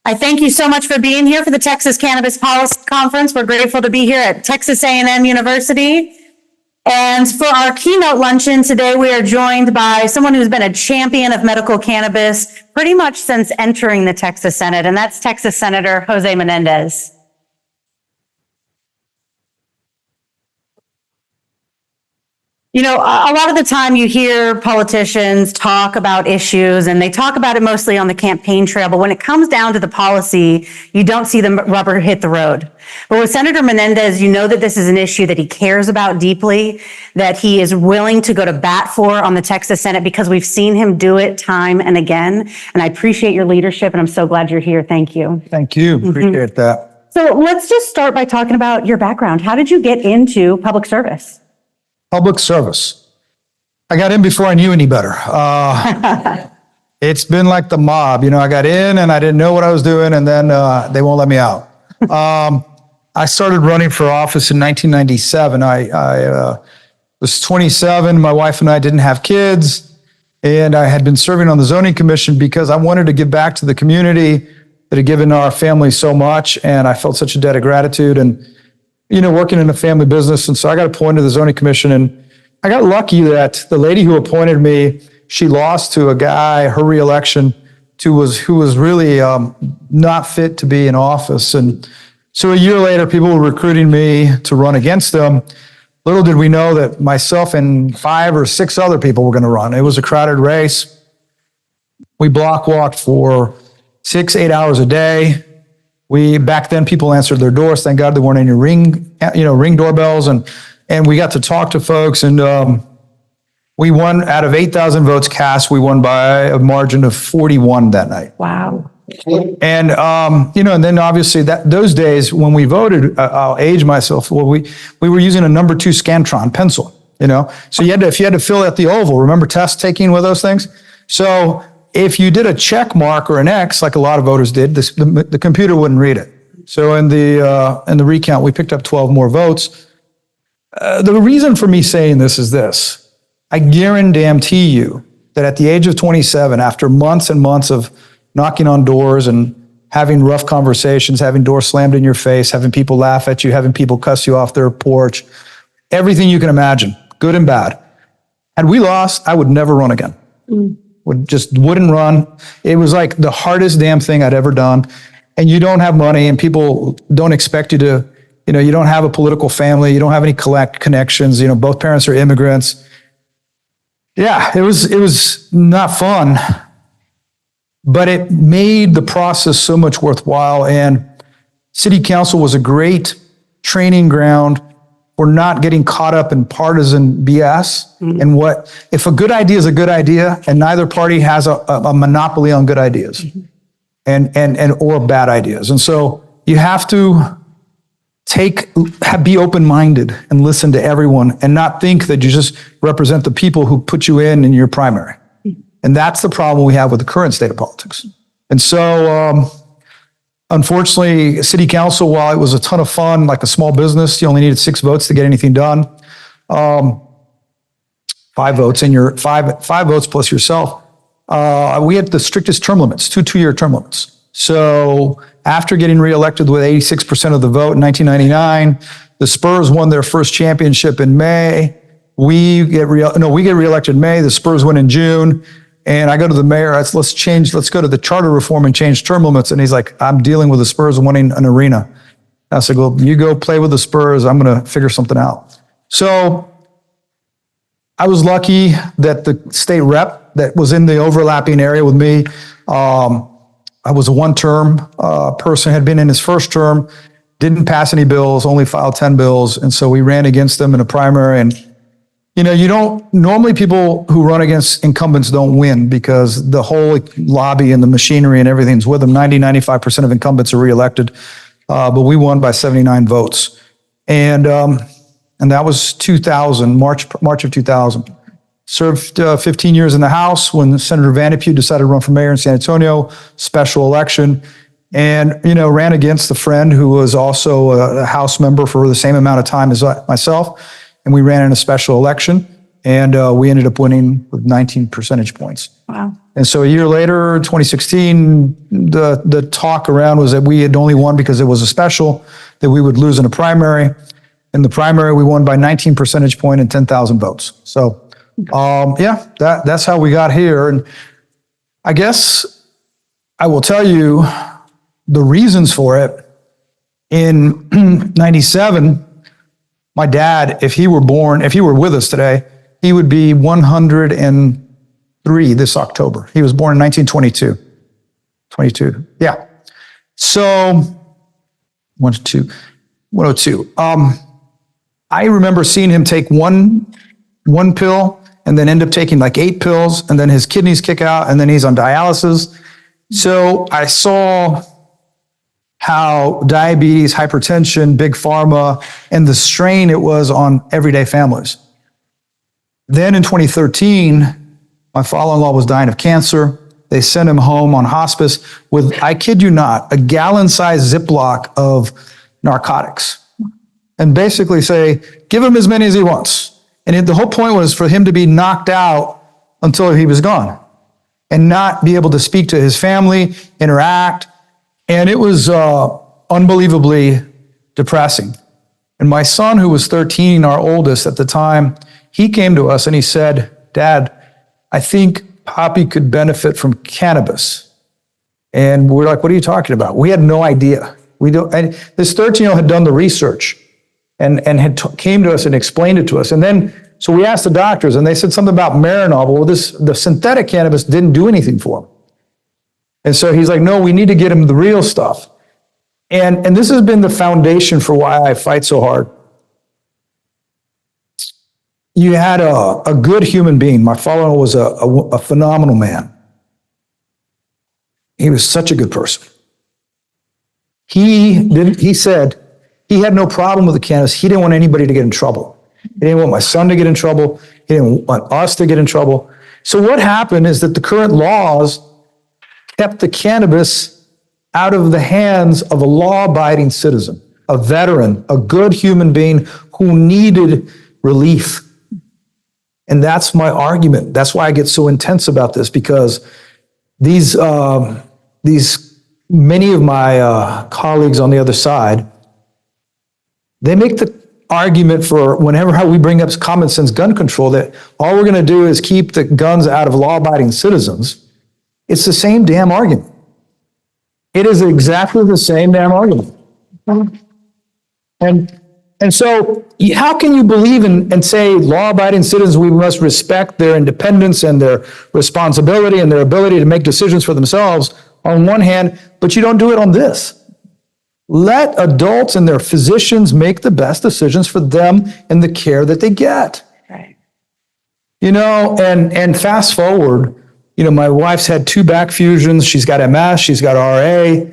I thank you so much for being here for the Texas Cannabis Policy Conference. We're grateful to be here at Texas A&M University. And for our keynote luncheon today, we are joined by someone who's been a champion of medical cannabis pretty much since entering the Texas Senate, and that's Texas Senator José Menéndez. You know, a lot of the time you hear politicians talk about issues and they talk about it mostly on the campaign trail, but when it comes down to the policy, you don't see the rubber hit the road. But with Senator Menéndez, you know that this is an issue that he cares about deeply, that he is willing to go to bat for on the Texas Senate because we've seen him do it time and again. And I appreciate your leadership and I'm so glad you're here. Thank you. Thank you. Appreciate that. So let's just start by talking about your background. How did you get into public service? Public service. I got in before I knew any better. It's been like the mob. You know, I got in and I didn't know what I was doing, and then they won't let me out. I started running for office in 1997. I was 27. My wife and I didn't have kids, and I had been serving on the zoning commission because I wanted to give back to the community that had given our family so much, and I felt such a debt of gratitude. And you know, working in a family business. And so I got appointed to the zoning commission, and I got lucky that the lady who appointed me, she lost to a guy, her reelection, who was really not fit to be in office. And so a year later, people were recruiting me to run against them. Little did we know that myself and 5 or 6 other people were going to run. It was a crowded race. We block walked for 6-8 hours a day. Back then people answered their doors. Thank God there weren't any ring doorbells, and we got to talk to folks, and we won. Out of 8,000 votes cast, we won by a margin of 41 that night. Wow. And and then obviously those days when we voted, I'll age myself. Well, we were using a number 2 Scantron pencil. So if you had to fill out the oval, remember test taking with those things? So if you did a check mark or an X, like a lot of voters did, the computer wouldn't read it. So in the recount, we picked up 12 more votes. The reason for me saying this is this: I guarantee you that at the age of 27, after months and months of knocking on doors and having rough conversations, having doors slammed in your face, having people laugh at you, having people cuss you off their porch, everything you can imagine, good and bad. Had we lost, I would never run again. Wouldn't run. It was like the hardest damn thing I'd ever done. And you don't have money, and people don't expect you to, you don't have a political family. You don't have any connections. Both parents are immigrants. Yeah, it was not fun, but it made the process so much worthwhile. And city council was a great training ground for not getting caught up in partisan BS. And if a good idea is a good idea, and neither party has a monopoly on good ideas or bad ideas. And so you have to be open-minded and listen to everyone and not think that you just represent the people who put you in your primary. And that's the problem we have with the current state of politics. And so, unfortunately, city council, while it was a ton of fun, like a small business, you only needed 6 votes to get anything done. 5 votes five votes plus yourself. We had the strictest term limits, 2-year term limits. So after getting reelected with 86% of the vote in 1999, the Spurs won their first championship in May. We get reelected in May. The Spurs win in June. And I go to the mayor, let's go to the charter reform and change term limits. And he's like, I'm dealing with the Spurs winning an arena. I said, well, you go play with the Spurs. I'm going to figure something out. So I was lucky that the state rep that was in the overlapping area with me, I was a one-term person, had been in his first term, didn't pass any bills, only filed 10 bills. And so we ran against them in a primary. And normally people who run against incumbents don't win because the whole lobby and the machinery and everything's with them. 95% of incumbents are reelected, but we won by 79 votes. And that was 2000, March of 2000. Served 15 years in the House when Senator Vanderpute decided to run for mayor in San Antonio, special election, and ran against a friend who was also a House member for the same amount of time as myself. And we ran in a special election, and we ended up winning with 19 percentage points. Wow. And so a year later, 2016, the talk around was that we had only won because it was a special, that we would lose in a primary. In the primary, we won by 19 percentage point and 10,000 votes. So, yeah, that's how we got here. And I guess I will tell you the reasons for it. In 97, my dad, if he were with us today, he would be 103 this October. He was born in 1922. 22, yeah. So, 102. I remember seeing him take one pill and then end up taking like 8 pills, and then his kidneys kick out, and then he's on dialysis. So I saw how diabetes, hypertension, big pharma, and the strain it was on everyday families. Then in 2013, my father-in-law was dying of cancer. They sent him home on hospice with, I kid you not, a gallon-sized Ziploc of narcotics. And basically say, give him as many as he wants. And the whole point was for him to be knocked out until he was gone and not be able to speak to his family, interact. And it was unbelievably depressing. And my son, who was 13, our oldest at the time, he came to us and he said, Dad, I think Poppy could benefit from cannabis. And we're like, what are you talking about? We had no idea. And this 13-year-old had done the research and came to us and explained it to us. And then, so we asked the doctors and they said something about Marinol. Well, the synthetic cannabis didn't do anything for him. And so he's like, no, we need to get him the real stuff. And this has been the foundation for why I fight so hard. You had a good human being. My father was a phenomenal man. He was such a good person. He said he had no problem with the cannabis. He didn't want anybody to get in trouble. He didn't want my son to get in trouble. He didn't want us to get in trouble. So what happened is that the current laws kept the cannabis out of the hands of a law-abiding citizen, a veteran, a good human being who needed relief. And that's my argument. That's why I get so intense about this, because these many of my colleagues on the other side, they make the argument for whenever we bring up common sense gun control that all we're going to do is keep the guns out of law-abiding citizens. It's the same damn argument. It is exactly the same damn argument. And so how can you believe and say law-abiding citizens, we must respect their independence and their responsibility and their ability to make decisions for themselves on one hand, but you don't do it on this? Let adults and their physicians make the best decisions for them and the care that they get. Right. You know, and fast forward, you know, my wife's had 2 back fusions. She's got MS, she's got RA.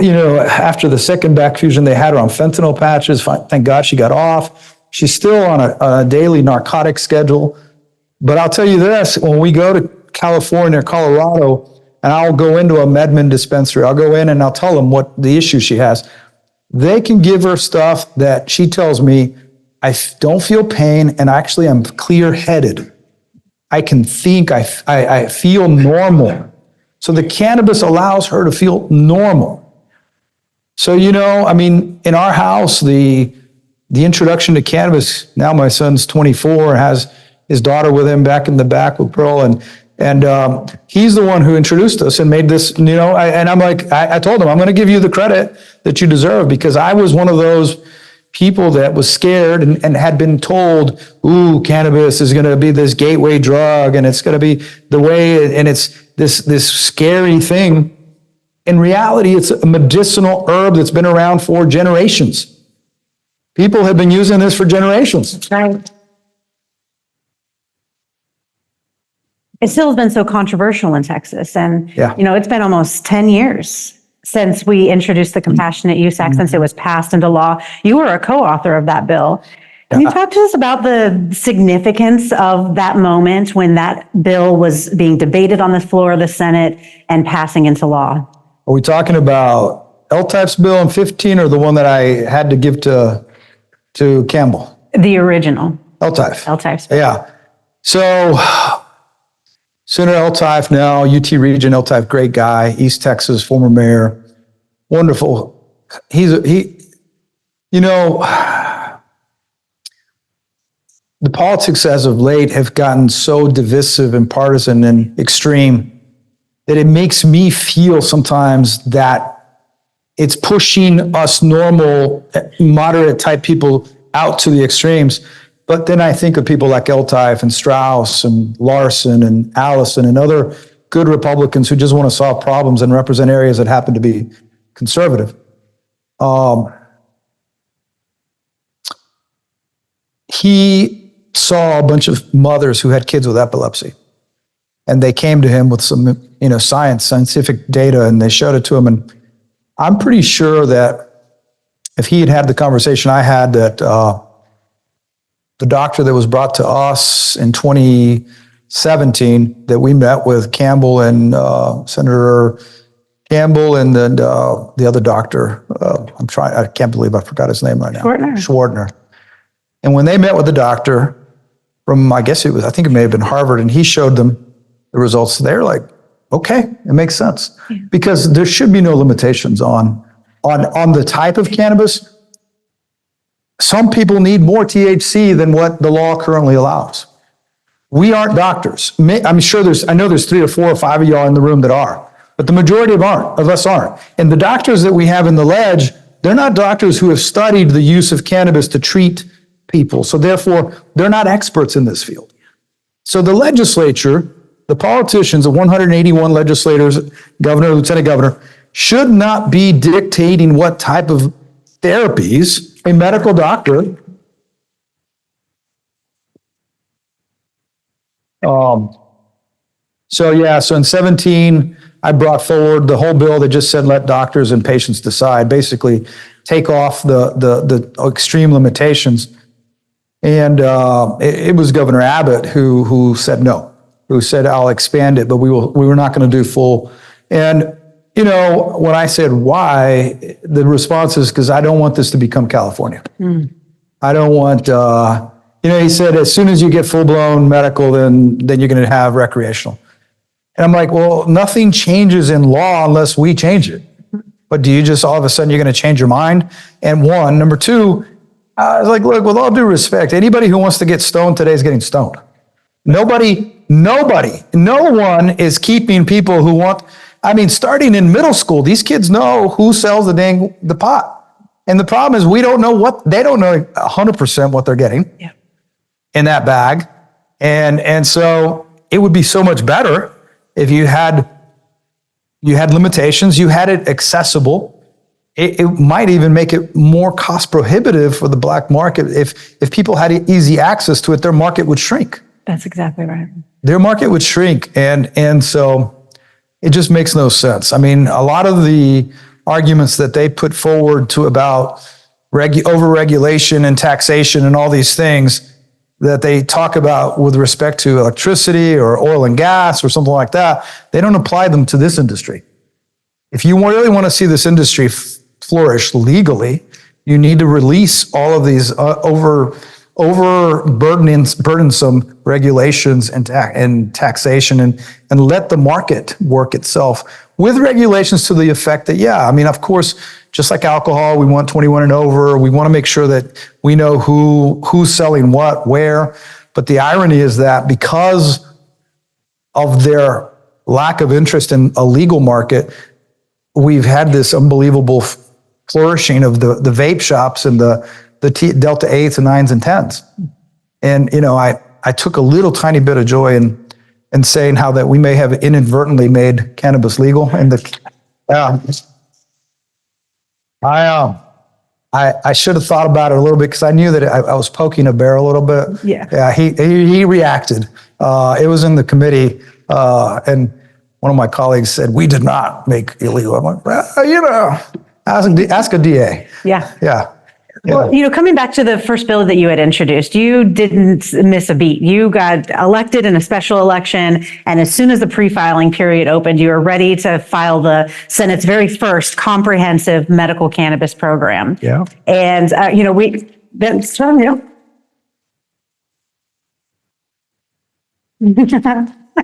You know, after the second back fusion, they had her on fentanyl patches. Thank God she got off. She's still on a daily narcotic schedule. But I'll tell you this, when we go to California or Colorado, and I'll go into a MedMen dispensary, I'll go in and I'll tell them what the issue she has. They can give her stuff that she tells me, I don't feel pain, and actually I'm clear-headed. I can think, I feel normal. So the cannabis allows her to feel normal. So, you know, I mean, in our house, the introduction to cannabis, now my son's 24, has his daughter with him back in the back with Pearl, and he's the one who introduced us and made this, you know, and I'm like, I told him, I'm going to give you the credit that you deserve, because I was one of those people that was scared and had been told, ooh, cannabis is going to be this gateway drug and it's going to be the way, and it's this scary thing. In reality, it's a medicinal herb that's been around for generations. People have been using this for generations. Right. It still has been so controversial in Texas. And, Yeah. you know, it's been almost 10 years since we introduced the Compassionate Use Act, since it was passed into law. You were a co-author of that bill. Can you talk to us about the significance of that moment when that bill was being debated on the floor of the Senate and passing into law? Are we talking about L-Type's bill in 15 or the one that I had to give to Campbell? The original. L-Type. L-Type's. Yeah. So Senator Eltife now, UT Region, Eltife, great guy, East Texas, former mayor, wonderful. You know, the politics as of late have gotten so divisive and partisan and extreme that it makes me feel sometimes that it's pushing us normal, moderate type people out to the extremes. But then I think of people like Eltife and Strauss and Larson and Allison and other good Republicans who just want to solve problems and represent areas that happen to be conservative. He saw a bunch of mothers who had kids with epilepsy, and they came to him with some, scientific data, and they showed it to him. And I'm pretty sure that if he had had the conversation I had, that the doctor that was brought to us in 2017, that we met with Campbell and Senator Campbell and then the other doctor, I can't believe I forgot his name right now. Schwartner. And when they met with the doctor from, I think it may have been Harvard, and he showed them the results, they're like, okay, it makes sense. Yeah. Because there should be no limitations on the type of cannabis. Some people need more THC than what the law currently allows. We aren't doctors. I'm sure I know there's 3 or 4 or 5 of y'all in the room that are, but the majority of us aren't. And the doctors that we have in the ledge, they're not doctors who have studied the use of cannabis to treat people. So therefore, they're not experts in this field. So the legislature, the politicians, the 181 legislators, governor, lieutenant governor, should not be dictating what type of therapies a medical doctor So in 17, I brought forward the whole bill that just said let doctors and patients decide, basically take off the extreme limitations. And it was Governor Abbott who said no, who said I'll expand it, but we were not going to do full. And when I said why, the response is because I don't want this to become California. I don't want, he said as soon as you get full-blown medical, then you're going to have recreational. And I'm like, well, nothing changes in law unless we change it. But do you just all of a sudden you're going to change your mind? And one, number two, I was like, look, with all due respect, anybody who wants to get stoned today is getting stoned. No one is keeping people who want, starting in middle school, these kids know who sells the pot. And the problem is they don't know 100% what they're getting in that bag. And so it would be so much better if you had limitations, you had it accessible. It might even make it more cost prohibitive for the black market. If people had easy access to it, their market would shrink. That's exactly right. Their market would shrink. And so it just makes no sense. A lot of the arguments that they put forward about over-regulation and taxation and all these things that they talk about with respect to electricity or oil and gas or something like that, they don't apply them to this industry. If you really want to see this industry flourish legally, you need to release all of these burdensome regulations and taxation and let the market work itself with regulations to the effect that, of course, just like alcohol, we want 21 and over. We want to make sure that we know who's selling what, where. But the irony is that because of their lack of interest in a legal market, we've had this unbelievable flourishing of the vape shops and the Delta 8s and 9s and 10s. And, I took a little tiny bit of joy in saying how that we may have inadvertently made cannabis legal. And I should have thought about it a little bit because I knew that I was poking a bear a little bit. Yeah. He reacted. It was in the committee, and one of my colleagues said, "We did not make illegal." I'm like, well, ask a DA. Yeah. Well, coming back to the first bill that you had introduced, you didn't miss a beat. You got elected in a special election, and as soon as the pre-filing period opened, you were ready to file the Senate's very first comprehensive medical cannabis program. Yeah. And,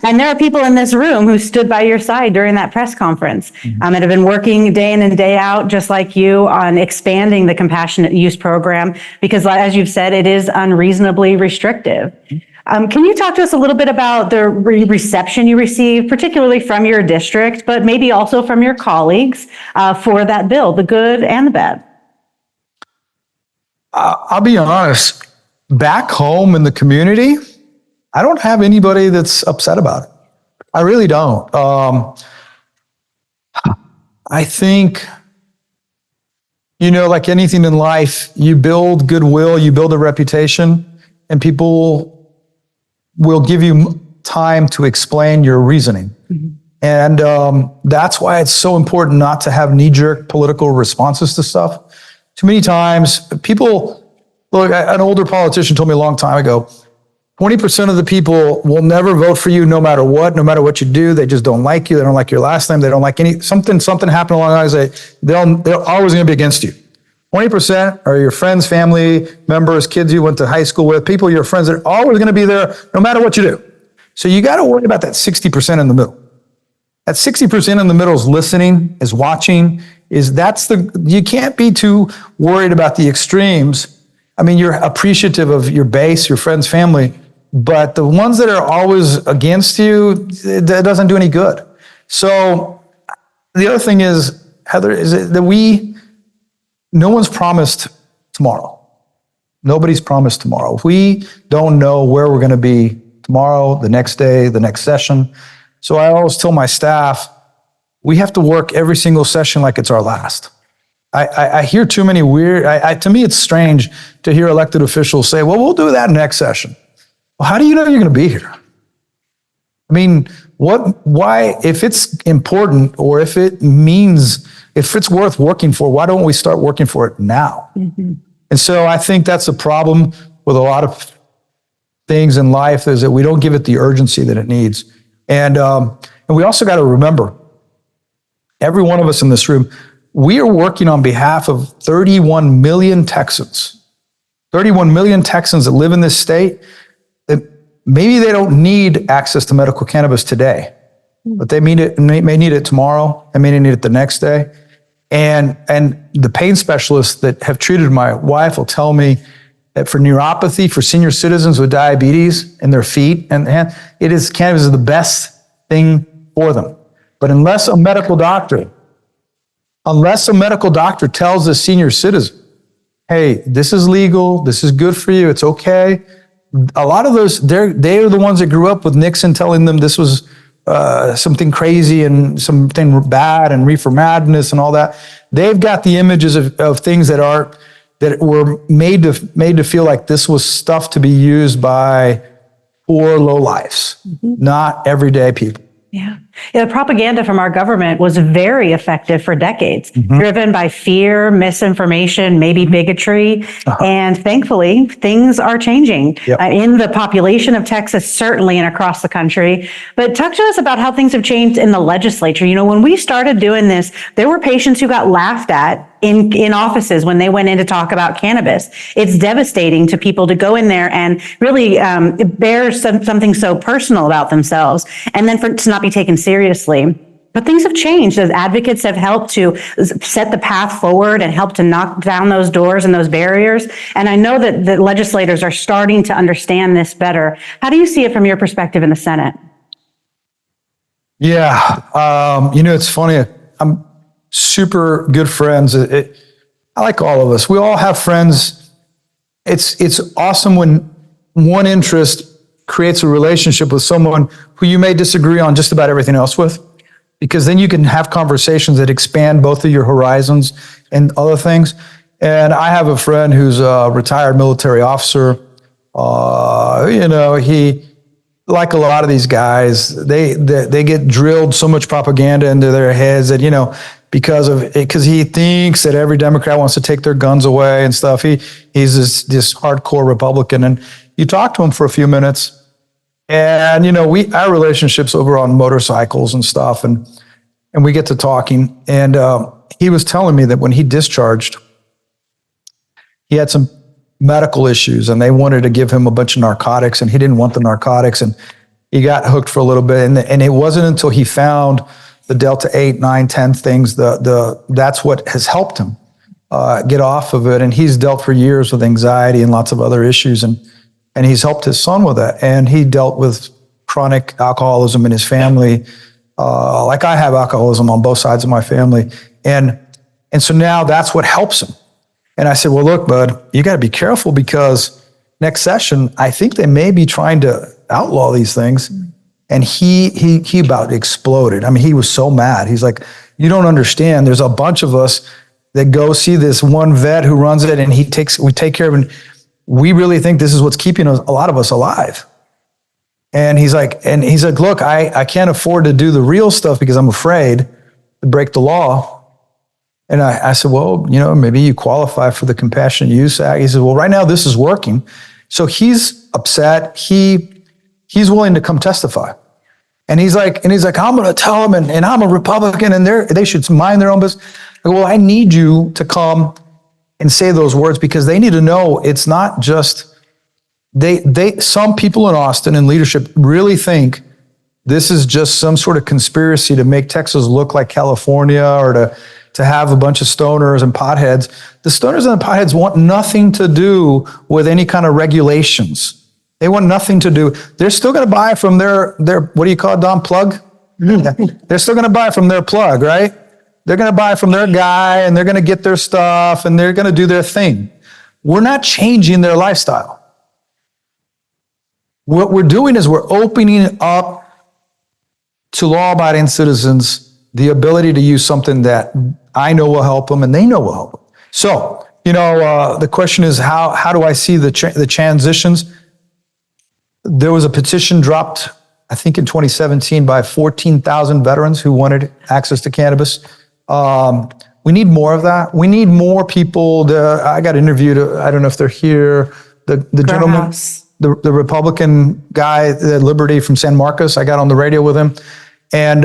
And there are people in this room who stood by your side during that press conference and have been working day in and day out, just like you, on expanding the compassionate use program, because as you've said, it is unreasonably restrictive. Can you talk to us a little bit about the reception you received, particularly from your district, but maybe also from your colleagues for that bill, the good and the bad? I'll be honest, back home in the community, I don't have anybody that's upset about it. I really don't. I think, like anything in life, you build goodwill, you build a reputation, and people will give you time to explain your reasoning. And that's why it's so important not to have knee-jerk political responses to stuff. Too many times, look, an older politician told me a long time ago, 20% of the people will never vote for you no matter what you do. They just don't like you. They don't like your last name. They don't like something happened along the lines. They're always going to be against you. 20% are your friends, family members, kids you went to high school with, people, your friends that are always going to be there no matter what you do. So you got to worry about that 60% in the middle. That 60% in the middle is listening, is watching, you can't be too worried about the extremes. I mean, you're appreciative of your base, your friends, family, but the ones that are always against you, that doesn't do any good. So the other thing is, Heather, is that no one's promised tomorrow. Nobody's promised tomorrow. We don't know where we're going to be tomorrow, the next day, the next session. So I always tell my staff, we have to work every single session like it's our last. I hear too many to me, it's strange to hear elected officials say, well, we'll do that next session. Well, how do you know you're going to be here? I mean, why, if it's important or if it's worth working for, why don't we start working for it now? And so I think that's a problem with a lot of things in life, is that we don't give it the urgency that it needs. And we also got to remember, every one of us in this room, we are working on behalf of 31 million Texans. 31 million Texans that live in this state, that maybe they don't need access to medical cannabis today, but they may need it tomorrow, and may need it the next day. And the pain specialists that have treated my wife will tell me that for neuropathy, for senior citizens with diabetes in their feet and hand, cannabis is the best thing for them. But unless a medical doctor tells a senior citizen, hey, this is legal, this is good for you, it's okay. A lot of those, they are the ones that grew up with Nixon telling them this was something crazy and something bad and reefer madness and all that. They've got the images of things that were made to feel like this was stuff to be used by poor lowlifes, not everyday people. Yeah. The propaganda from our government was very effective for decades, driven by fear, misinformation, maybe bigotry. And thankfully, things are changing in the population of Texas, certainly, and across the country. But talk to us about how things have changed in the legislature. When we started doing this, there were patients who got laughed at in offices when they went in to talk about cannabis. It's devastating to people to go in there and really bear something so personal about themselves, and then to not be taken seriously. But things have changed as advocates have helped to set the path forward and help to knock down those doors and those barriers. And I know that the legislators are starting to understand this better. How do you see it from your perspective in the Senate? Yeah, it's funny. I'm super good friends. I like all of us. We all have friends. It's awesome when one interest creates a relationship with someone who you may disagree on just about everything else with, because then you can have conversations that expand both of your horizons and other things. And I have a friend who's a retired military officer. He, like a lot of these guys, they get drilled so much propaganda into their heads that, because he thinks that every Democrat wants to take their guns away and stuff. He's this hardcore Republican, and you talk to him for a few minutes, and our relationships over on motorcycles and stuff, and we get to talking, and he was telling me that when he discharged, he had some medical issues, and they wanted to give him a bunch of narcotics, and he didn't want the narcotics, and he got hooked for a little bit. And it wasn't until he found the Delta 8, 9, 10 things, that's what has helped him get off of it. And he's dealt for years with anxiety and lots of other issues. And he's helped his son with that. And he dealt with chronic alcoholism in his family. Like I have alcoholism on both sides of my family. And so now that's what helps him. And I said, well, look, bud, you got to be careful because next session, I think they may be trying to outlaw these things. And he about exploded. I mean, he was so mad. He's like, you don't understand. There's a bunch of us that go see this one vet who runs it, and we take care of it. We really think this is what's keeping a lot of us alive. And he's like, look, I can't afford to do the real stuff because I'm afraid to break the law. And I said, well, maybe you qualify for the Compassionate Use Act. He said, well, right now this is working. So he's upset. He's willing to come testify. And he's like, I'm going to tell them, and I'm a Republican, and they should mind their own business. I go, well, I need you to come and say those words because they need to know it's not just, some people in Austin in leadership really think this is just some sort of conspiracy to make Texas look like California or to have a bunch of stoners and potheads. The stoners and the potheads want nothing to do with any kind of regulations. They want nothing to do. They're still going to buy from their what do you call it, Don? Plug? They're still going to buy from their plug, right? They're going to buy from their guy, and they're going to get their stuff, and they're going to do their thing. We're not changing their lifestyle. What we're doing is we're opening up to law-abiding citizens the ability to use something that I know will help them and they know will help them. So, the question is how do I see the transitions? There was a petition dropped, I think in 2017 by 14,000 veterans who wanted access to cannabis. We need more of that. We need more people. I got interviewed, I don't know if they're here, the gentleman, the Republican guy, the Liberty from San Marcos, I got on the radio with him. And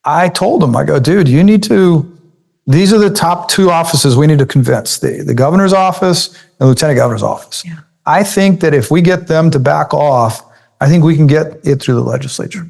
I told him, I go, dude, these are the top two offices we need to convince, the governor's office and the lieutenant governor's office. Yeah. I think that if we get them to back off, I think we can get it through the legislature.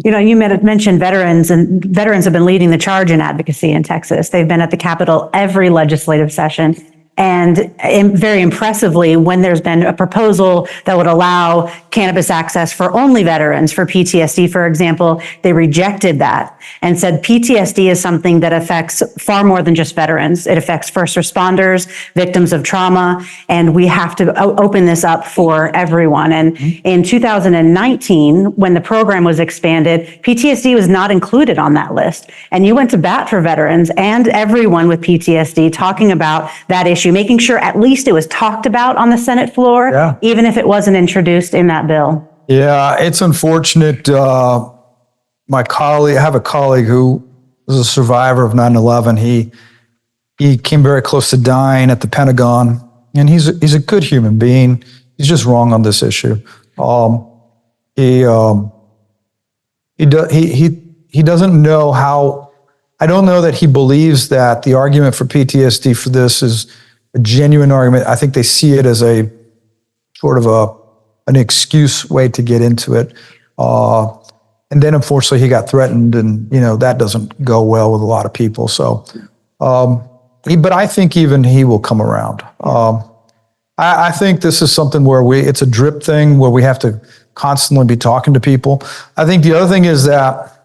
You mentioned veterans, and veterans have been leading the charge in advocacy in Texas. They've been at the Capitol every legislative session. And very impressively, when there's been a proposal that would allow cannabis access for only veterans, for PTSD, for example, they rejected that and said PTSD is something that affects far more than just veterans. It affects first responders, victims of trauma, and we have to open this up for everyone. And in 2019, when the program was expanded, PTSD was not included on that list. And you went to bat for veterans and everyone with PTSD, talking about that issue, making sure at least it was talked about on the Senate floor, even if it wasn't introduced in that bill. Yeah, it's unfortunate. I have a colleague who was a survivor of 9/11. He came very close to dying at the Pentagon, and he's a good human being. He's just wrong on this issue. He doesn't know how. I don't know that he believes that the argument for PTSD for this is a genuine argument. I think they see it as a sort of an excuse way to get into it. And then unfortunately he got threatened, and that doesn't go well with a lot of people. So, but I think even he will come around. I think this is something where it's a drip thing where we have to constantly be talking to people. I think the other thing is that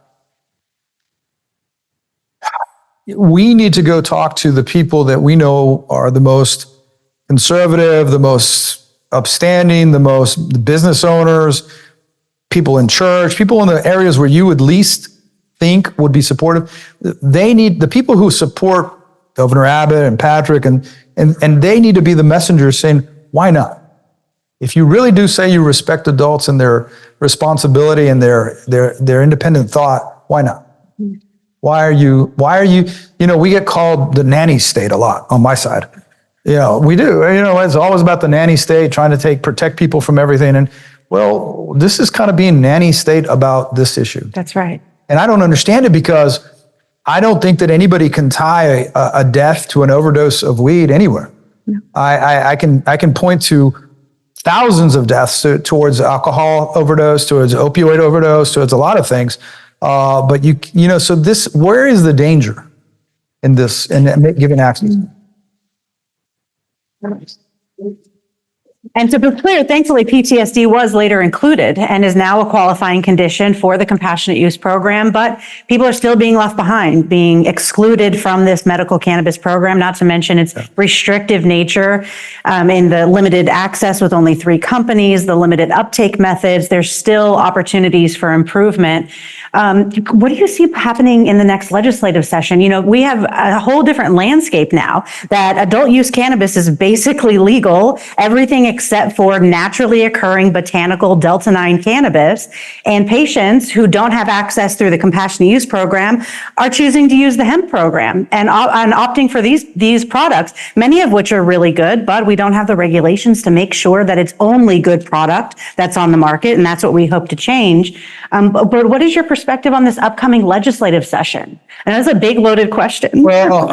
we need to go talk to the people that we know are the most conservative, the most upstanding, the business owners, people in church, people in the areas where you would least think would be supportive. They need the people who support Governor Abbott and Patrick, and they need to be the messengers saying, why not? If you really do say you respect adults and their responsibility and their independent thought, why not? Why are you, we get called the nanny state a lot on my side. We do. It's always about the nanny state, trying to protect people from everything. And well, this is kind of being nanny state about this issue. That's right. And I don't understand it because I don't think that anybody can tie a death to an overdose of weed anywhere. No. I can point to thousands of deaths towards alcohol overdose, towards opioid overdose, towards a lot of things. But so where is the danger in this, in giving access? And to be clear, thankfully, PTSD was later included and is now a qualifying condition for the compassionate use program, but people are still being left behind, being excluded from this medical cannabis program, not to mention its restrictive nature, in the limited access with only 3 companies, the limited uptake methods. There's still opportunities for improvement. What do you see happening in the next legislative session? We have a whole different landscape now that adult use cannabis is basically legal, everything except for naturally occurring botanical Delta-9 cannabis. And patients who don't have access through the compassionate use program are choosing to use the hemp program and opting for these products, many of which are really good, but we don't have the regulations to make sure that it's only good product that's on the market. And that's what we hope to change. But what is your perspective on this upcoming legislative session? And that's a big loaded question. Well,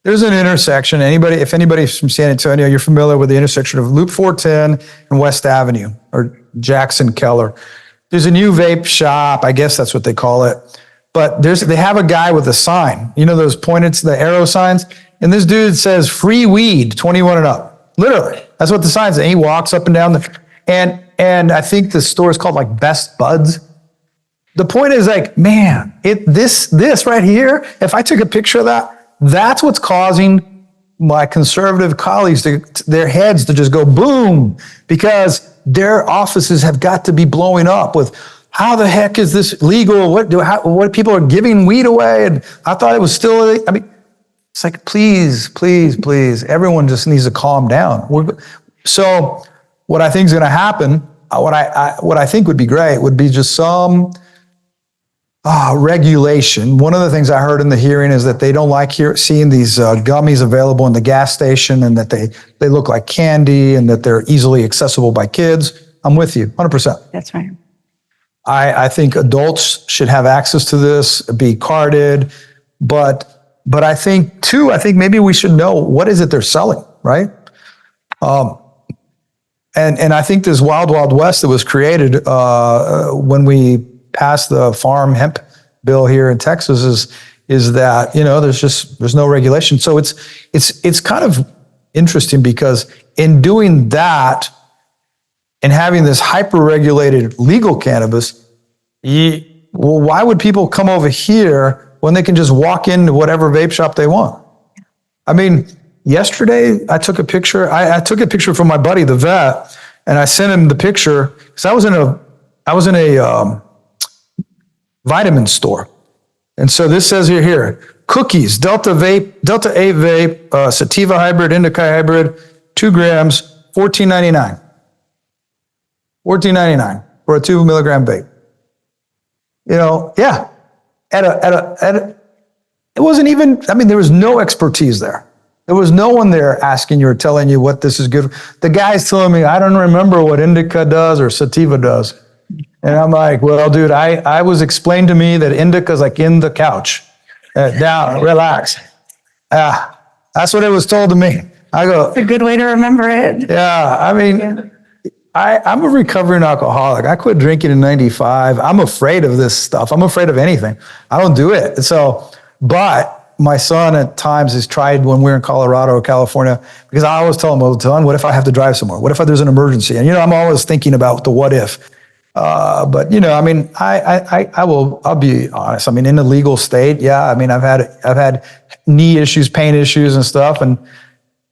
there's an intersection. If anybody's from San Antonio, you're familiar with the intersection of Loop 410 and West Avenue, or Jackson Keller. There's a new vape shop. I guess that's what they call it. But they have a guy with a sign, those pointed, the arrow signs. And this dude says free weed, 21 and up. Literally, that's what the sign says. And he walks up and down and I think the store is called like Best Buds. The point is man, this right here, if I took a picture of that, that's what's causing my conservative colleagues their heads to just go boom, because their offices have got to be blowing up with, how the heck is this legal? What people are giving weed away? And I thought it was still, it's like, please, everyone just needs to calm down. So what I think is going to happen, what I think would be great would be just some regulation. One of the things I heard in the hearing is that they don't like seeing these gummies available in the gas station, and that they look like candy, and that they're easily accessible by kids. I'm with you, 100%. That's right. I think adults should have access to this, be carded, but I think maybe we should know, what is it they're selling, right? And I think this wild west that was created when we passed the farm hemp bill here in Texas is that there's no regulation. So it's kind of interesting, because in doing that and having this hyper-regulated legal cannabis, why would people come over here when they can just walk into whatever vape shop they want? Yesterday I took a picture. I took a picture from my buddy, the vet, and I sent him the picture because I was in a vitamin store. And so this says here, cookies, Delta 8 vape, sativa hybrid, indica hybrid, 2 grams, $14.99. $14.99 for a 2 milligram vape. It wasn't even, there was no expertise there. There was no one there asking you or telling you what this is good. The guy's telling me, I don't remember what indica does or sativa does. And I'm like, well, dude, I was explained to me that indica is like in the couch. Down, relax. That's what it was told to me. I go, It's a good way to remember it. Yeah, I'm a recovering alcoholic. I quit drinking in 95. I'm afraid of this stuff. I'm afraid of anything. I don't do it. But my son at times has tried when we're in Colorado or California, because I always tell him, well, Don, what if I have to drive somewhere? What if there's an emergency? And, I'm always thinking about the what if. But I'll be honest. In the legal state, yeah. I've had knee issues, pain issues and stuff. And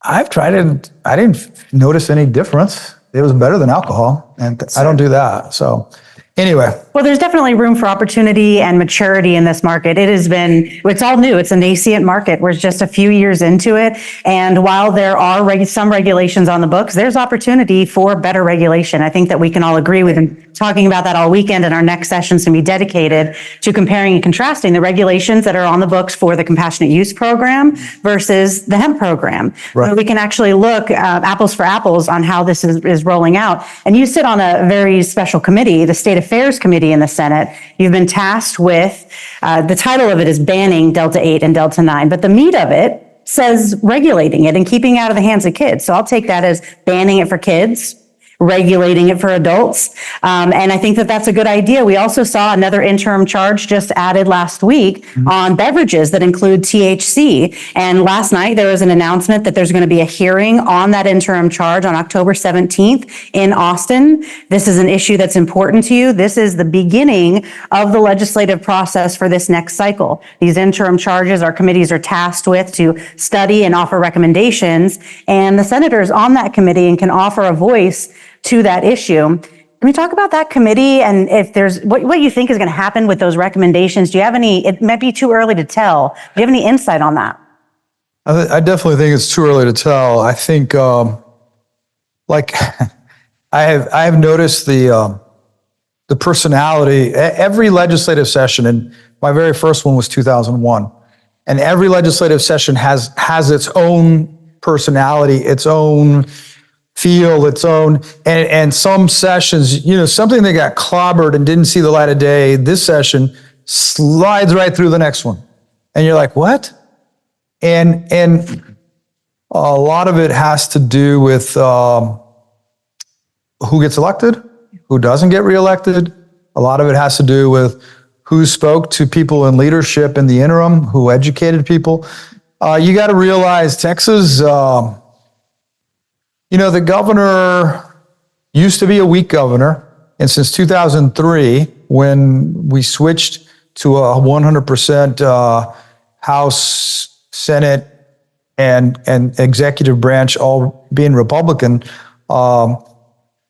I've tried it. I didn't notice any difference. It was better than alcohol. And I don't do that. So anyway. Well, there's definitely room for opportunity and maturity in this market. It's all new. It's a nascent market. We're just a few years into it. And while there are some regulations on the books, there's opportunity for better regulation. I think that we can all agree. We've been talking about that all weekend, and our next session is going to be dedicated to comparing and contrasting the regulations that are on the books for the compassionate use program versus the hemp program. Right. So we can actually look apples for apples on how this is rolling out. And you sit on a very special committee, the State Affairs Committee in the Senate. You've been tasked with, the title of it is banning Delta 8 and Delta 9, but the meat of it says regulating it and keeping it out of the hands of kids. So I'll take that as banning it for kids, regulating it for adults. And I think that that's a good idea. We also saw another interim charge just added last week on beverages that include THC. And last night there was an announcement that there's going to be a hearing on that interim charge on October 17th in Austin. This is an issue that's important to you. This is the beginning of the legislative process for this next cycle. These interim charges our committees are tasked with to study and offer recommendations. And the senators on that committee and can offer a voice to that issue. Can we talk about that committee and if there's what you think is going to happen with those recommendations? Do you have any, it might be too early to tell. Do you have any insight on that? I definitely think it's too early to tell. I think, like, I have noticed the personality. Every legislative session, and my very first one was 2001, and every legislative session has its own personality, its own feel, its own, and some sessions, something that got clobbered and didn't see the light of day, this session slides right through the next one. And you're like, what? And a lot of it has to do with who gets elected, who doesn't get reelected. A lot of it has to do with who spoke to people in leadership in the interim, who educated people. You got to realize Texas, the governor used to be a weak governor, and since 2003, when we switched to a 100% House, Senate, and executive branch all being Republican,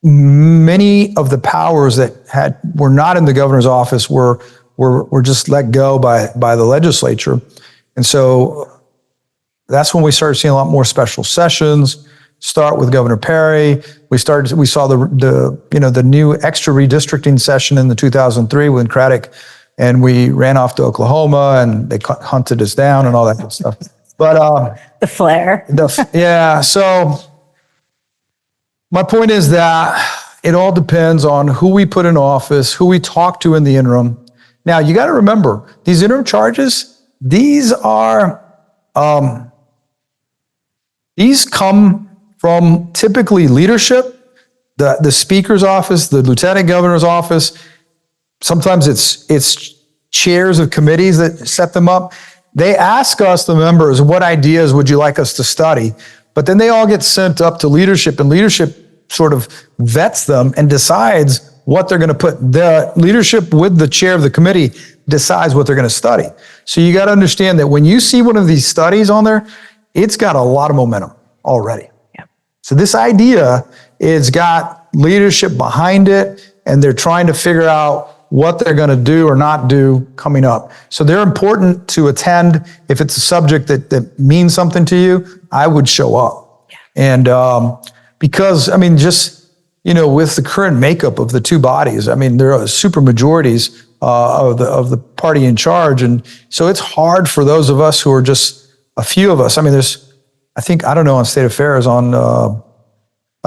many of the powers that were not in the governor's office were just let go by the legislature, and so that's when we started seeing a lot more special sessions. Start with Governor Perry. We saw the new extra redistricting session in the 2003 with Craddock, and we ran off to Oklahoma and they hunted us down and all that good stuff. But The flare. yeah. So my point is that it all depends on who we put in office, who we talk to in the interim. Now you got to remember these interim charges. These come from typically leadership, the speaker's office, the lieutenant governor's office. Sometimes it's chairs of committees that set them up. They ask us, the members, what ideas would you like us to study? But then they all get sent up to leadership, and leadership sort of vets them and decides what they're going to put. The leadership with the chair of the committee decides what they're going to study. So you got to understand that when you see one of these studies on there, it's got a lot of momentum already. So this idea is got leadership behind it, and they're trying to figure out what they're going to do or not do coming up. So they're important to attend. If it's a subject that means something to you, I would show up. Yeah. And because, with the current makeup of the two bodies, there are super majorities of the party in charge. And so it's hard for those of us who are just a few of us. On State Affairs on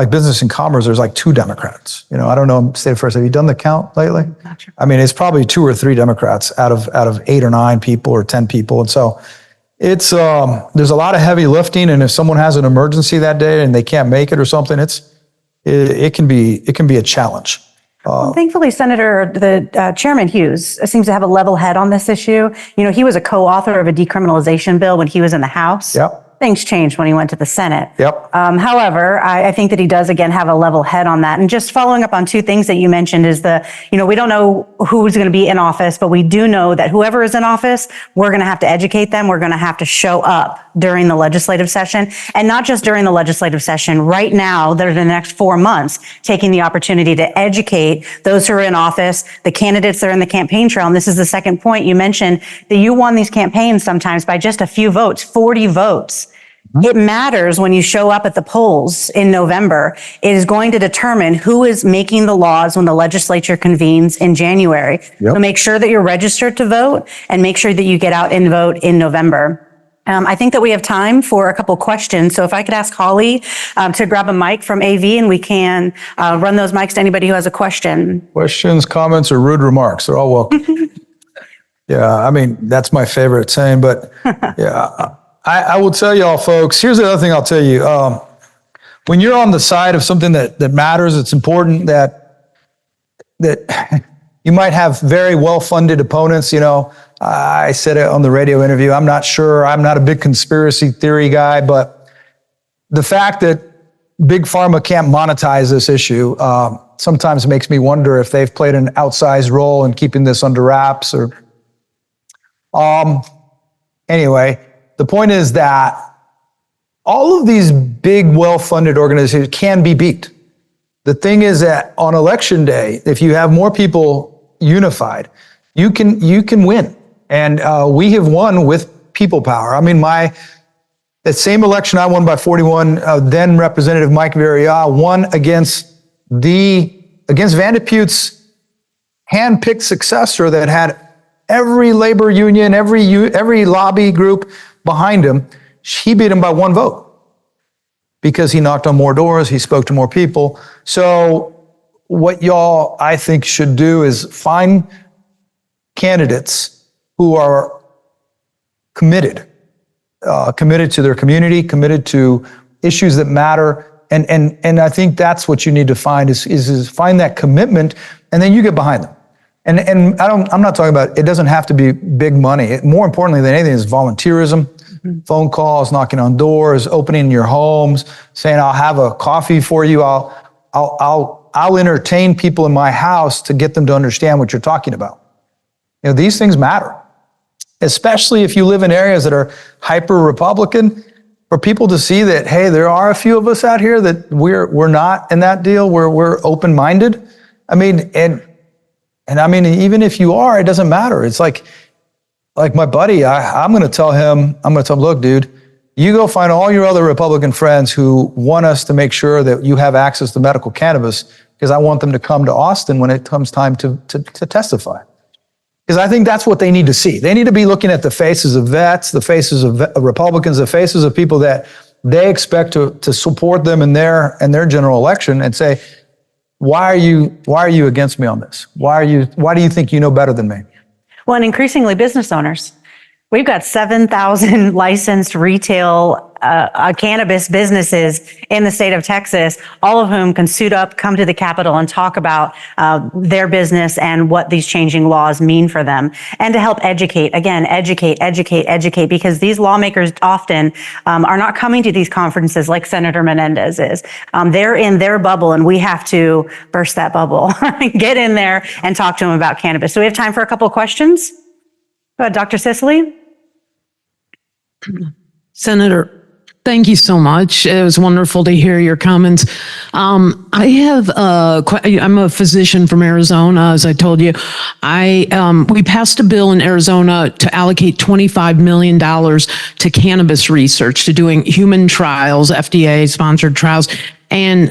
Business and Commerce, there's 2 Democrats. I don't know, State Affairs, have you done the count lately? Not sure. It's probably 2 or 3 Democrats out of 8 or 9 people or 10 people. And so it's, there's a lot of heavy lifting. And if someone has an emergency that day and they can't make it or something, it can be a challenge. Thankfully, the Chairman Hughes seems to have a level head on this issue. He was a co-author of a decriminalization bill when he was in the House. Yep. Things changed when he went to the Senate. Yep. However, I think that he does, again, have a level head on that. And just following up on 2 things that you mentioned is we don't know who's going to be in office, but we do know that whoever is in office, we're going to have to educate them. We're going to have to show up during the legislative session, and not just during the legislative session. Right now, there's the next 4 months, taking the opportunity to educate those who are in office, the candidates that are in the campaign trail. And this is the second point you mentioned, that you won these campaigns sometimes by just a few votes, 40 votes. It matters when you show up at the polls in November. It is going to determine who is making the laws when the legislature convenes in January. Yep. So make sure that you're registered to vote, and make sure that you get out and vote in November. I think that we have time for a couple questions. So if I could ask Holly to grab a mic from AV, and we can run those mics to anybody who has a question. Questions, comments, or rude remarks, they're all welcome. Yeah, that's my favorite saying, but yeah. I will tell y'all folks, here's the other thing I'll tell you. When you're on the side of something that matters, it's important that you might have very well-funded opponents. You know, I said it on the radio interview. I'm not sure. I'm not a big conspiracy theory guy, but the fact that Big Pharma can't monetize this issue sometimes makes me wonder if they've played an outsized role in keeping this under wraps. Or anyway, the point is that all of these big, well-funded organizations can be beat. The thing is that on election day, if you have more people unified, you can win. And we have won with people power. I mean, that same election I won by 41, then Representative Mike Verrier won against Vanderpute's hand-picked successor that had every labor union, every lobby group behind him. He beat him by one vote because he knocked on more doors, he spoke to more people. So what y'all, I think, should do is find candidates who are committed to their community, committed to issues that matter. And I think that's what you need to find is find that commitment, and then you get behind them. And I'm not talking about, it doesn't have to be big money. More importantly than anything is volunteerism, phone calls, knocking on doors, opening your homes, saying, I'll have a coffee for you. I'll entertain people in my house to get them to understand what you're talking about. You know, these things matter, especially if you live in areas that are hyper Republican, for people to see that, hey, there are a few of us out here that we're not in that deal, we're open-minded. I mean, and I mean, even if you are, it doesn't matter. It's like my buddy, I'm going to tell him, look, dude, you go find all your other Republican friends who want us to make sure that you have access to medical cannabis, because I want them to come to Austin when it comes time to testify. Because I think that's what they need to see. They need to be looking at the faces of vets, the faces of Republicans, the faces of people that they expect to support them in their general election, and say, why are you against me on this? Why do you think you know better than me? Well, and increasingly business owners. We've got 7,000 licensed retail cannabis businesses in the state of Texas, all of whom can suit up, come to the Capitol and talk about their business and what these changing laws mean for them, and to help educate, because these lawmakers often are not coming to these conferences like Senator Menéndez is. They're in their bubble, and we have to burst that bubble, get in there and talk to them about cannabis. So we have time for a couple of questions. Go ahead, Dr. Sicily. Senator, thank you so much. It was wonderful to hear your comments. I'm a physician from Arizona, as I told you. We passed a bill in Arizona to allocate $25 million to cannabis research, to doing human trials, FDA-sponsored trials. And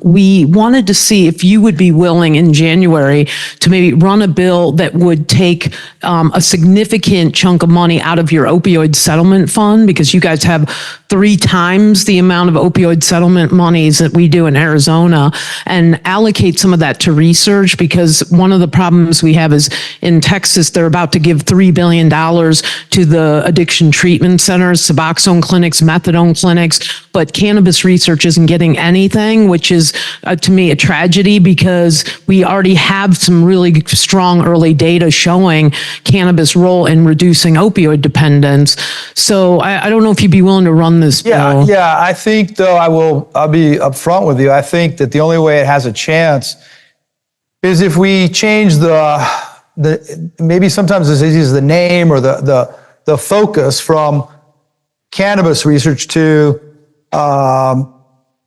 we wanted to see if you would be willing in January to maybe run a bill that would take a significant chunk of money out of your opioid settlement fund, because you guys have 3 times the amount of opioid settlement monies that we do in Arizona, and allocate some of that to research. Because one of the problems we have is in Texas, they're about to give $3 billion to the addiction treatment centers, Suboxone clinics, methadone clinics, but cannabis research isn't getting anything, which is to me a tragedy, because we already have some really strong early data showing cannabis' role in reducing opioid dependence. So I don't know if you'd be willing to run this bill. Yeah. I think, though, I'll be upfront with you. I think that the only way it has a chance is if we change the maybe sometimes as easy as the name or the focus from cannabis research to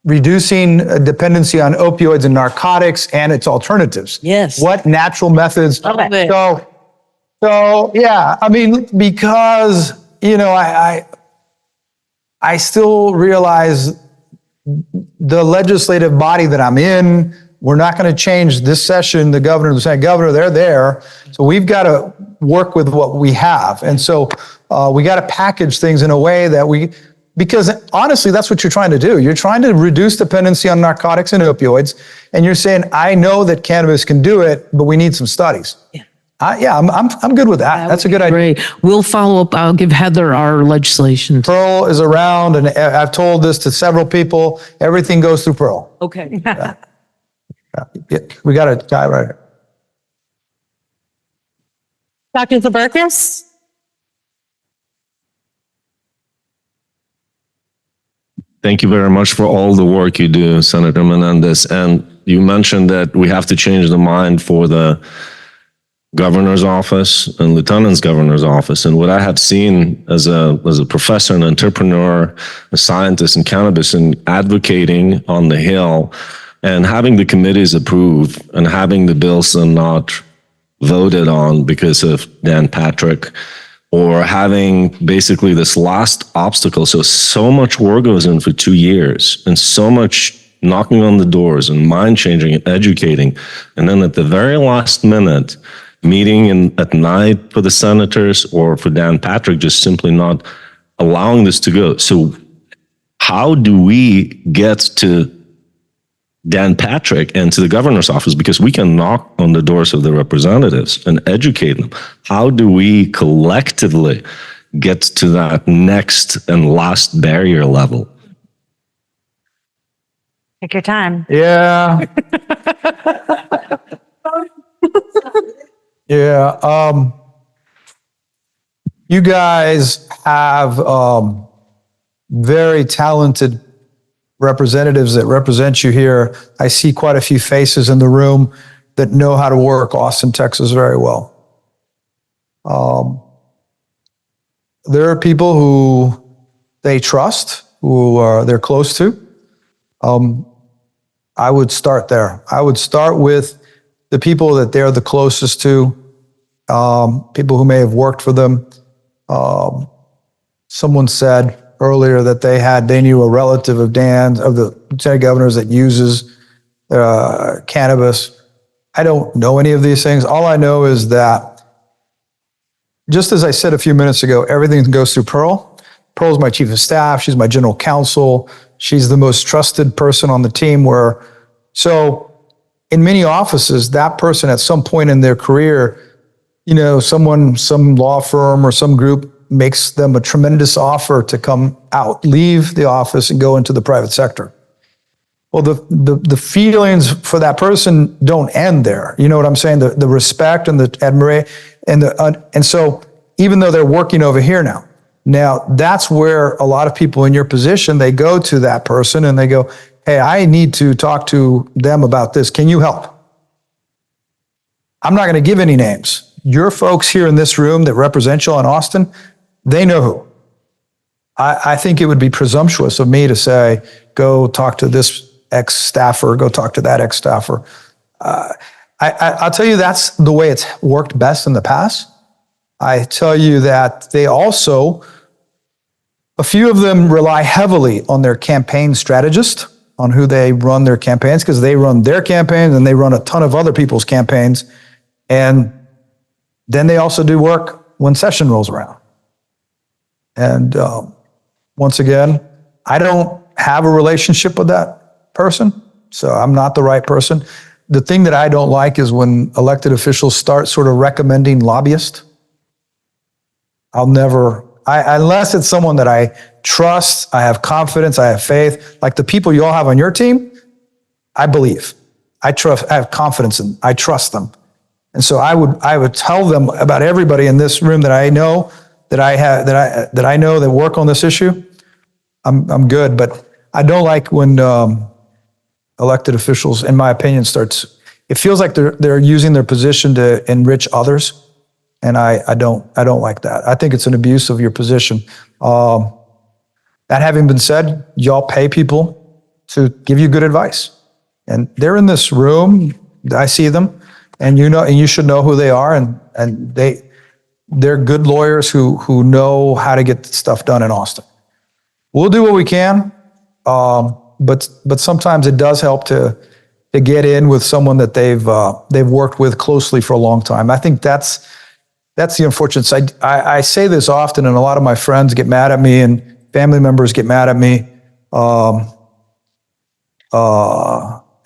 reducing dependency on opioids and narcotics and its alternatives. Yes. What natural methods? Okay. So yeah, I mean, because, you know, I still realize the legislative body that I'm in, we're not going to change this session, the governor, the lieutenant governor, they're there. So we've got to work with what we have. And so we got to package things in a way that because honestly, that's what you're trying to do. You're trying to reduce dependency on narcotics and opioids. And you're saying, I know that cannabis can do it, but we need some studies. Yeah. I'm good with that. That's a good idea. Great. We'll follow up. I'll give Heather our legislation. Pearl is around, and I've told this to several people. Everything goes through Pearl. Okay. Yeah, we got a guy right here. Dr. Zaberkis? Thank you very much for all the work you do, Senator Menéndez. And you mentioned that we have to change the mind for the governor's office and lieutenant's governor's office. And what I have seen as a professor, an entrepreneur, a scientist in cannabis, and advocating on the Hill and having the committees approve and having the bills not voted on because of Dan Patrick, or having basically this last obstacle. So much work goes in for 2 years and so much knocking on the doors and mind changing and educating. And then at the very last minute, meeting at night for the senators or for Dan Patrick, just simply not allowing this to go. So how do we get to Dan Patrick and to the governor's office? Because we can knock on the doors of the representatives and educate them. How do we collectively get to that next and last barrier level? Take your time. Yeah. Yeah. You guys have very talented representatives that represent you here. I see quite a few faces in the room that know how to work Austin, Texas very well. There are people who they trust, who they're close to. I would start there. I would start with the people that they're the closest to, people who may have worked for them. Someone said earlier that they knew a relative of Dan's, of the lieutenant governor's, that uses cannabis. I don't know any of these things. All I know is that, just as I said a few minutes ago, everything goes through Pearl. Pearl's my chief of staff. She's my general counsel. She's the most trusted person on the team. So in many offices, that person at some point in their career, some law firm or some group makes them a tremendous offer to come out, leave the office and go into the private sector. Well, the feelings for that person don't end there. You know what I'm saying? The respect and the admiration and so even though they're working over here now that's where a lot of people in your position, they go to that person and they go, hey, I need to talk to them about this. Can you help? I'm not going to give any names. Your folks here in this room that represent you in Austin, they know who. I think it would be presumptuous of me to say, go talk to this ex-staffer, go talk to that ex-staffer. I'll tell you, that's the way it's worked best in the past. I tell you that they also, a few of them rely heavily on their campaign strategist, on who they run their campaigns, because they run their campaigns and they run a ton of other people's campaigns. And then they also do work when session rolls around. And once again, I don't have a relationship with that person, so I'm not the right person. The thing that I don't like is when elected officials start sort of recommending lobbyists. Unless it's someone that I trust, I have confidence, I have faith, like the people you all have on your team, I believe. I have confidence in, I trust them. And so I would tell them about everybody in this room that I know, that I know that work on this issue. I'm good, but I don't like when elected officials, in my opinion, it feels like they're using their position to enrich others. And I don't like that. I think it's an abuse of your position. That having been said, y'all pay people to give you good advice. And they're in this room, I see them, and you should know who they are, and they're good lawyers who know how to get stuff done in Austin. We'll do what we can, but sometimes it does help to get in with someone that they've worked with closely for a long time. I think that's the unfortunate side. I say this often, and a lot of my friends get mad at me, and family members get mad at me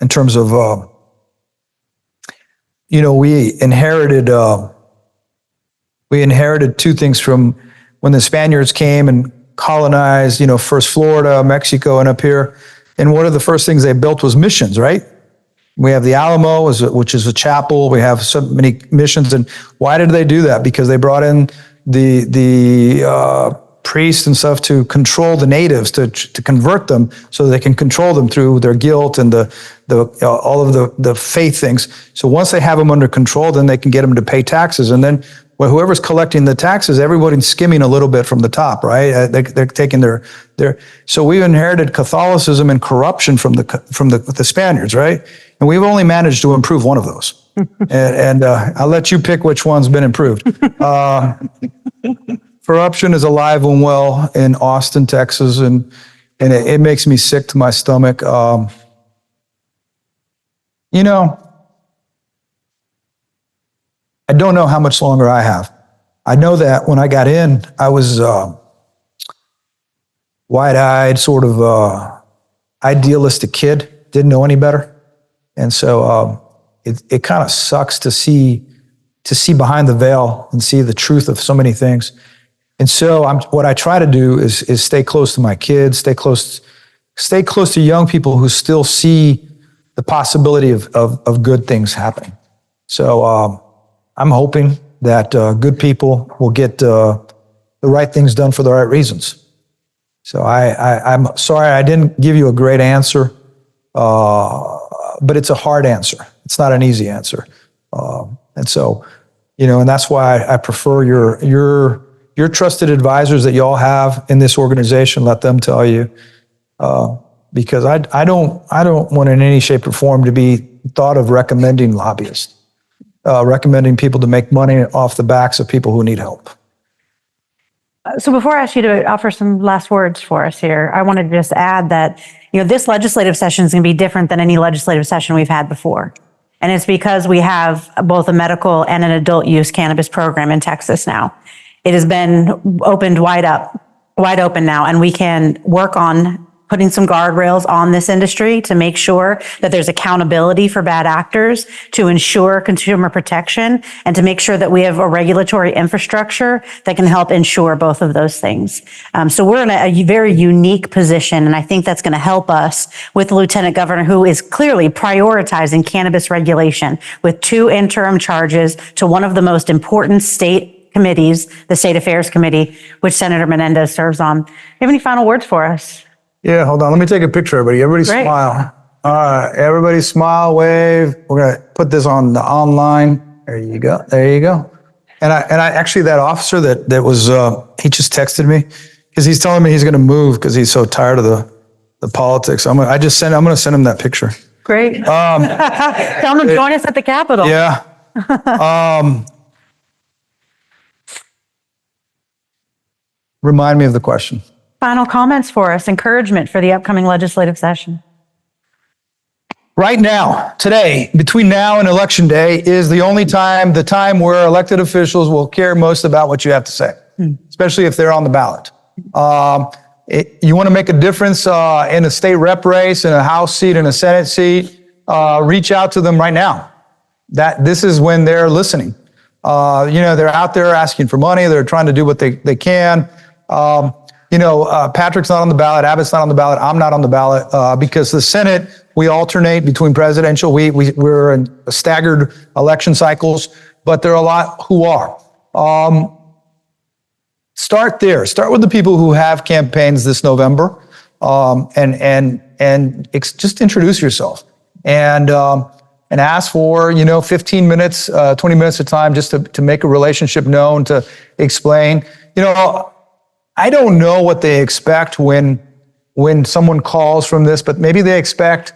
in terms of, we inherited We inherited two things from when the Spaniards came and colonized, first Florida, Mexico, and up here. And one of the first things they built was missions, right? We have the Alamo, which is a chapel. We have so many missions. And why did they do that? Because they brought in the priests and stuff to control the natives, to convert them so they can control them through their guilt and all of the faith things. So once they have them under control, then they can get them to pay taxes. And then whoever's collecting the taxes, everybody's skimming a little bit from the top, right? They're taking their. So we inherited Catholicism and corruption from the Spaniards, right? And we've only managed to improve one of those. and I'll let you pick which one's been improved. Corruption is alive and well in Austin, Texas, and it makes me sick to my stomach. I don't know how much longer I have. I know that when I got in, I was wide-eyed, sort of idealistic kid, didn't know any better. And so it kind of sucks to see behind the veil and see the truth of so many things. And so what I try to do is stay close to my kids, stay close to young people who still see the possibility of good things happening. So I'm hoping that good people will get the right things done for the right reasons. So I'm sorry I didn't give you a great answer, but it's a hard answer. It's not an easy answer. And so, and that's why I prefer your trusted advisors that y'all have in this organization. Let them tell you, because I don't want in any shape or form to be thought of recommending lobbyists, recommending people to make money off the backs of people who need help. So before I ask you to offer some last words for us here, I wanted to just add that, this legislative session is going to be different than any legislative session we've had before. And it's because we have both a medical and an adult use cannabis program in Texas now. It has been opened wide open now, and we can work on putting some guardrails on this industry to make sure that there's accountability for bad actors, to ensure consumer protection, and to make sure that we have a regulatory infrastructure that can help ensure both of those things. So we're in a very unique position, and I think that's going to help us with the Lieutenant Governor, who is clearly prioritizing cannabis regulation with 2 interim charges to one of the most important state committees, the State Affairs Committee, which Senator Menéndez serves on. Do you have any final words for us? Yeah, hold on. Let me take a picture, everybody. Everybody Great. smile. All right, everybody smile, wave. We're going to put this on the online. There you go. There you go. And I actually, that officer that was, he just texted me because he's telling me he's going to move because he's so tired of the politics. I'm going to send him that picture. Great. Tell him to join us at the Capitol. Yeah. Remind me of the question. Final comments for us, encouragement for the upcoming legislative session. Right now, today, between now and Election Day is the time where elected officials will care most about what you have to say, especially if they're on the ballot. You want to make a difference in a state rep race, in a House seat, in a Senate seat, reach out to them right now. This is when they're listening. They're out there asking for money. They're trying to do what they can. Patrick's not on the ballot. Abbott's not on the ballot. I'm not on the ballot because the Senate, we alternate between presidential. We're in staggered election cycles, but there are a lot who are. Start there. Start with the people who have campaigns this November, and just introduce yourself and ask for 15 minutes, 20 minutes of time just to make a relationship known, to explain. I don't know what they expect when someone calls from this, but maybe they expect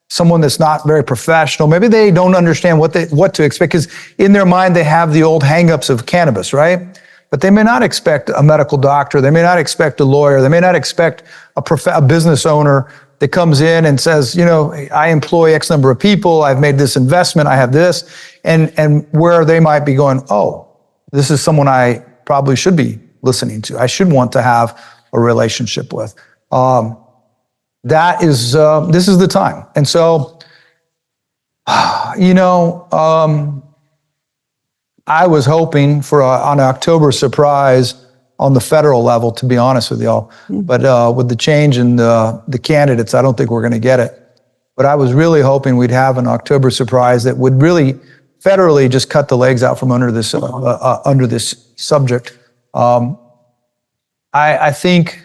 someone that's not very professional. Maybe they don't understand what to expect because in their mind they have the old hangups of cannabis, right? But they may not expect a medical doctor. They may not expect a lawyer. They may not expect a business owner that comes in and says, I employ X number of people. I've made this investment. I have this, and where they might be going, oh, this is someone I probably should be listening to. I should want to have a relationship with. This is the time. And so, I was hoping for an October surprise on the federal level, to be honest with y'all. But with the change in the candidates, I don't think we're going to get it. But I was really hoping we'd have an October surprise that would really federally just cut the legs out from under this subject. I think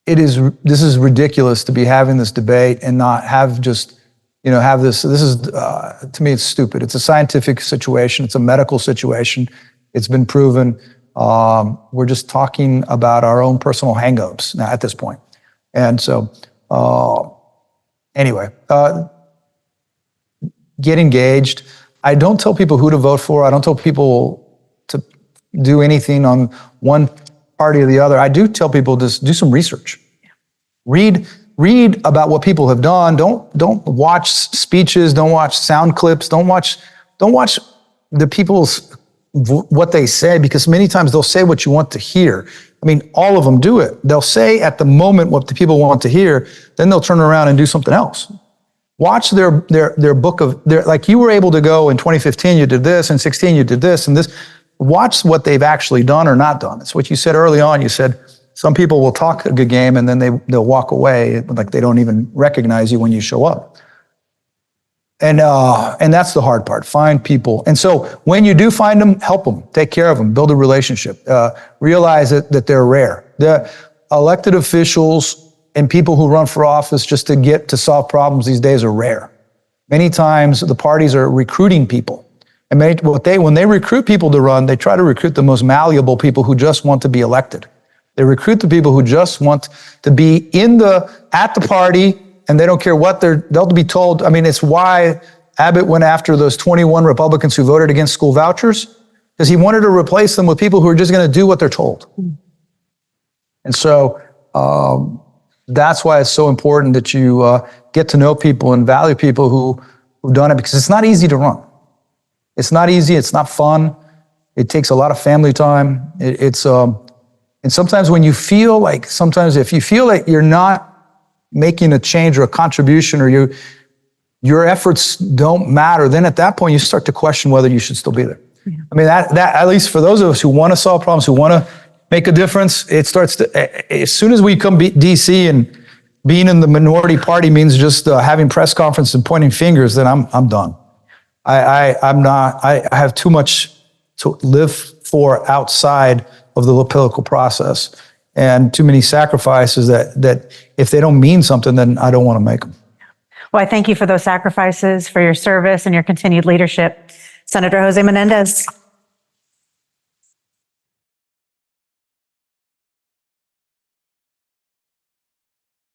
this is ridiculous to be having this debate and not have just, have this. This is, to me, it's stupid. It's a scientific situation. It's a medical situation. It's been proven. We're just talking about our own personal hang-ups now at this point. And so, anyway, get engaged. I don't tell people who to vote for. I don't tell people to do anything on one party or the other. I do tell people just do some research. Read about what people have done. Don't watch speeches. Don't watch sound clips. Don't watch the people's what they say, because many times they'll say what you want to hear. I mean, all of them do it. They'll say at the moment what the people want to hear, then they'll turn around and do something else. Watch their book of like you were able to go in 2015, you did this, in 16 you did this and this. Watch what they've actually done or not done. It's what you said early on. You said some people will talk a good game and then they'll walk away like they don't even recognize you when you show up. And that's the hard part. Find people. And so when you do find them, help them, take care of them, build a relationship. Realize that they're rare. The elected officials and people who run for office just to solve problems these days are rare. Many times the parties are recruiting people. And when they recruit people to run, they try to recruit the most malleable people who just want to be elected. They recruit the people who just want to be at the party, and they don't care what they'll be told. I mean, it's why Abbott went after those 21 Republicans who voted against school vouchers, because he wanted to replace them with people who are just going to do what they're told. And so that's why it's so important that you get to know people and value people who've done it, because it's not easy to run. It's not easy. It's not fun. It takes a lot of family time. And sometimes if you feel like you're not making a change or a contribution, or your efforts don't matter, then at that point you start to question whether you should still be there. Yeah. I mean, that at least for those of us who want to solve problems, who want to make a difference, it starts to, as soon as we come DC and being in the minority party means just having press conference and pointing fingers, then I'm done. I have too much to live for outside of the political process, and too many sacrifices that if they don't mean something, then I don't want to make them. Well, I thank you for those sacrifices, for your service and your continued leadership. Senator José Menéndez.